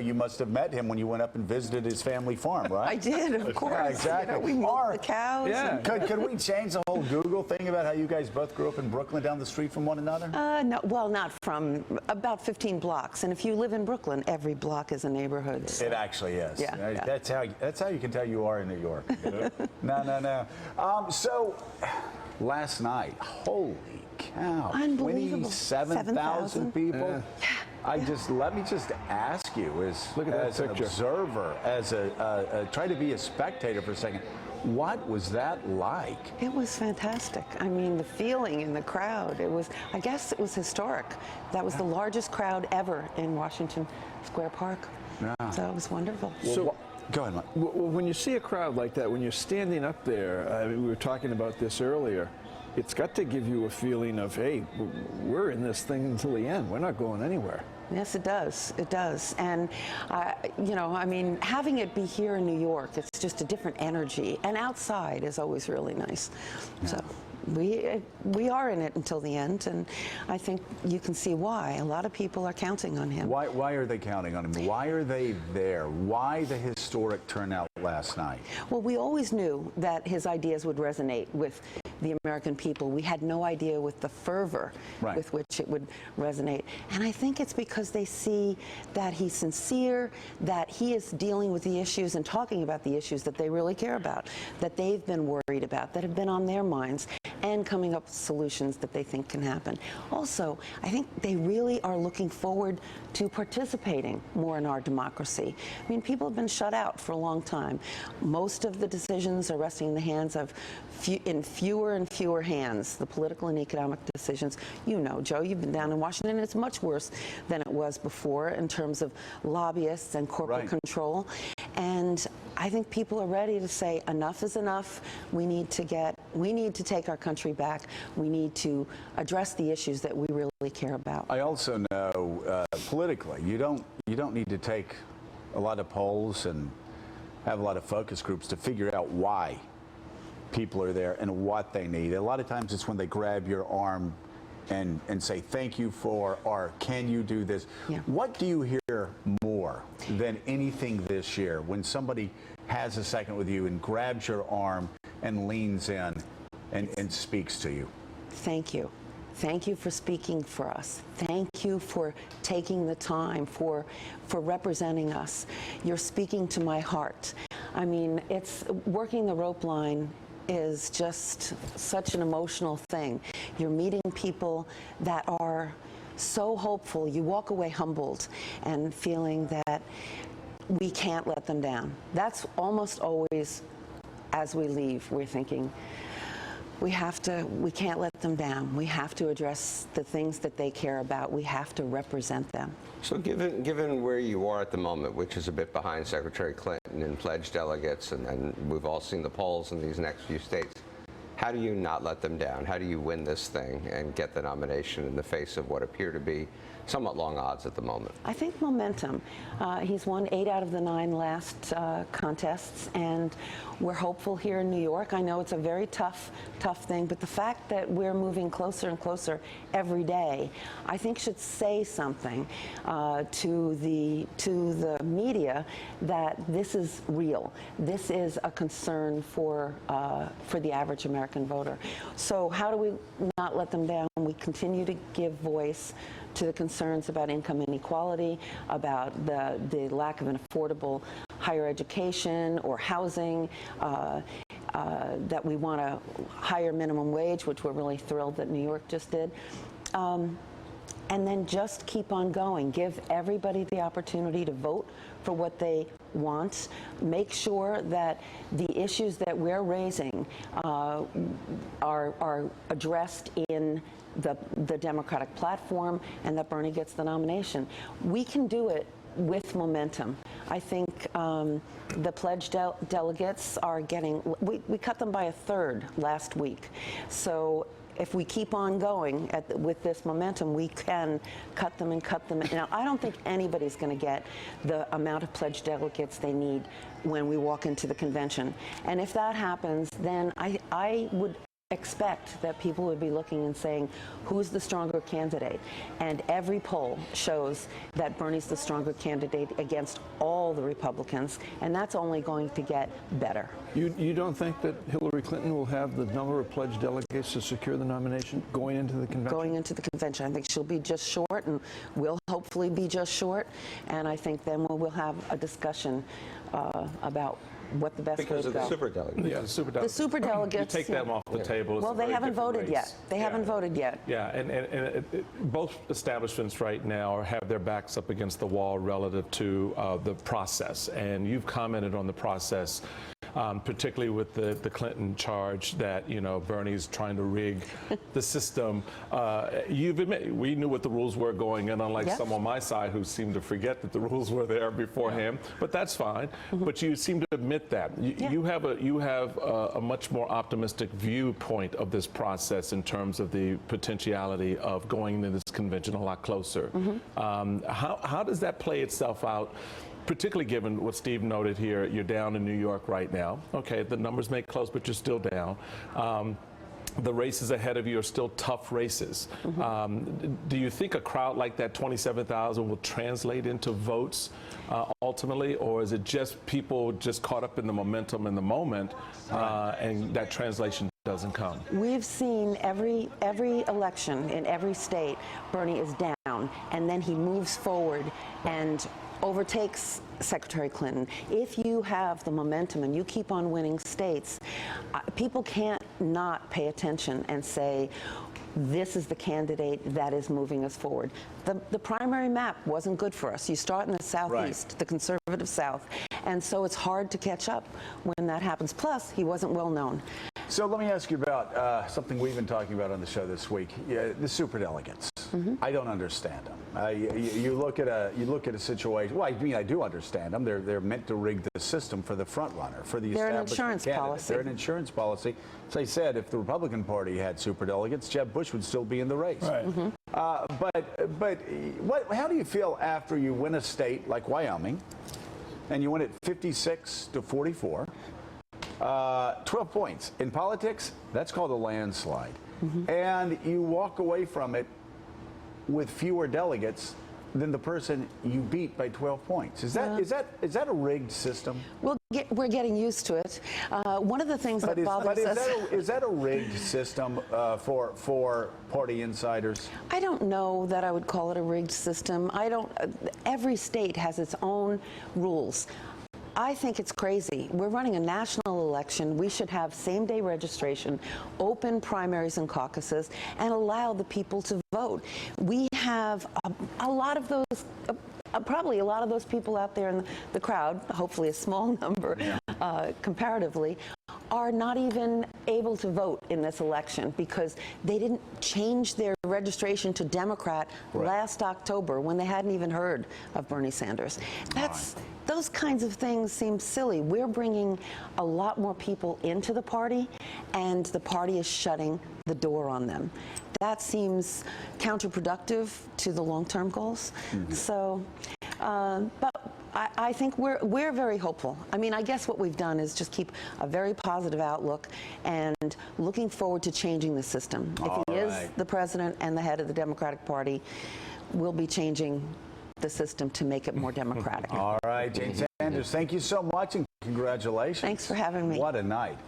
you must have met him when you went up and visited his family farm, right? I did, of course. Yeah, exactly. You know, we milked the cows. Yeah. Could we change the whole Google thing about how you guys both grew up in Brooklyn down the street from one another? No, well, not from about 15 blocks. And if you live in Brooklyn, every block is a neighborhood. So. It actually is. Yeah, yeah. That's how you can tell you are in New York. No. So last night, holy cow, Unbelievable. 27,000 people. Let me just ask you, Look at that as an picture. observer, as try to be a spectator for a second. What was that like? It was fantastic. I mean, the feeling in the crowd, I guess it was historic. That was the largest crowd ever in Washington Square Park. Yeah. So it was wonderful. So, go ahead, Mike. well, when you see a crowd like that, when you're standing up there, I mean, we were talking about this earlier, it's got to give you a feeling of, hey, we're in this thing until the end. We're not going anywhere. Yes, it does. It does. And, you know, I mean, having it be here in New York, it's just a different energy. And outside is always really nice. Yeah. So we are in it until the end. And I think you can see why. A lot of people are counting on him. Why are they counting on him? Why are they there? Why the historic turnout last night? Well, we always knew that his ideas would resonate with the American people. We had no idea with the fervor with which it would resonate. And I think it's because they see that he's sincere, that he is dealing with the issues and talking about the issues that they really care about, that they've been worried about, that have been on their minds, and coming up with solutions that they think can happen. Also, I think they really are looking forward to participating more in our democracy. I mean, people have been shut out for a long time. Most of the decisions are resting in the hands of fewer and fewer hands, the political and economic decisions. You know, Joe, you've been down in Washington, and it's much worse than it was before in terms of lobbyists and corporate control. And I think people are ready to say enough is enough. We need to take our country back. We need to address the issues that we really care about. I also know politically, you don't need to take a lot of polls and have a lot of focus groups to figure out why people are there and what they need. A lot of times it's when they grab your arm and say thank you for, or can you do this? Yeah. What do you hear more than anything this year when somebody has a second with you and grabs your arm and leans in and speaks to you? Thank you. Thank you for speaking for us. Thank you for taking the time, for representing us. You're speaking to my heart. I mean, it's working the rope line is just such an emotional thing. You're meeting people that are so hopeful. You walk away humbled and feeling that we can't let them down. That's almost always, as we leave, we're thinking, we can't let them down. We have to address the things that they care about. We have to represent them. So given where you are at the moment, which is a bit behind Secretary Clinton in pledged delegates, and we've all seen the polls in these next few states, how do you not let them down? How do you win this thing and get the nomination in the face of what appear to be somewhat long odds at the moment? I think momentum. He's won 8 out of the 9 last contests, and we're hopeful here in New York. I know it's a very tough thing, but the fact that we're moving closer and closer every day, I think should say something to the media that this is real. This is a concern for the average American voter. So how do we not let them down? We continue to give voice to the concerns about income inequality, about the lack of an affordable higher education or housing, that we want a higher minimum wage, which we're really thrilled that New York just did. And then just keep on going. Give everybody the opportunity to vote for what they want. Make sure that the issues that we're raising are addressed in the Democratic platform, and that Bernie gets the nomination. We can do it with momentum. I think the pledged delegates are getting, we cut them by 1/3 last week. So if we keep on going with this momentum, we can cut them and cut them. Now, I don't think anybody's going to get the amount of pledged delegates they need when we walk into the convention. And if that happens, then I would expect that people would be looking and saying, who's the stronger candidate? And every poll shows that Bernie's the stronger candidate against all the Republicans, and that's only going to get better. You don't think that Hillary Clinton will have the number of pledged delegates to secure the nomination going into the convention? Going into the convention, I think she'll be just short, and we'll hopefully be just short, and I think then we'll have a discussion about what the best way Because to of the go. superdelegates. Yeah, the superdelegates. The superdelegates. You take them off the table. It's Well, a they very haven't different voted race. yet. They haven't voted yet. Yeah, and both establishments right now have their backs up against the wall relative to the process. And you've commented on the process, particularly with the Clinton charge that, you know, Bernie's trying to rig the system. You've admitted, we knew what the rules were going in, unlike Yep. some on my side who seem to forget that the rules were there beforehand. But that's fine. But you seem to admit that. You have a much more optimistic viewpoint of this process in terms of the potentiality of going into this convention a lot closer. How does that play itself out? Particularly given what Steve noted here, you're down in New York right now. Okay, the numbers may close, but you're still down. The races ahead of you are still tough races. Do you think a crowd like that, 27,000, will translate into votes ultimately, or is it just people just caught up in the momentum in the moment, and that translation doesn't come? We've seen every election in every state, Bernie is down, and then he moves forward and overtakes Secretary Clinton. If you have the momentum and you keep on winning states, people can't not pay attention and say, this is the candidate that is moving us forward. The primary map wasn't good for us. You start in the Southeast, the conservative South, and so it's hard to catch up when that happens. Plus, he wasn't well known. So let me ask you about something we've been talking about on the show this week. The superdelegates. I don't understand them. You look at a situation. Well, I mean, I do understand them. They're meant to rig the system for the front runner, for the They're an establishment insurance candidate. policy. They're an insurance policy. As I said, if the Republican Party had superdelegates, Jeb Bush would still be in the race. Right. But how do you feel after you win a state like Wyoming, and you win it 56 to 44? 12 points. In politics, that's called a landslide. And you walk away from it with fewer delegates than the person you beat by 12 points. Is that a rigged system? We're getting used to it. One of the things that bothers us... Is that a rigged system for party insiders? I don't know that I would call it a rigged system. Every state has its own rules. I think it's crazy. We're running a national election. We should have same-day registration, open primaries and caucuses, and allow the people to vote. We have a lot of those, probably a lot of those people out there in the crowd, hopefully a small number comparatively, are not even able to vote in this election because they didn't change their registration to Democrat last October when they hadn't even heard of Bernie Sanders. Those kinds of things seem silly. We're bringing a lot more people into the party, and the party is shutting the door on them. That seems counterproductive to the long-term goals. So, but I think we're very hopeful. I mean, I guess what we've done is just keep a very positive outlook and looking forward to changing the system. If he is the president and the head of the Democratic Party, we'll be changing the system to make it more democratic. All right, Jane Sanders, thank you so much and congratulations. Thanks for having me. What a night.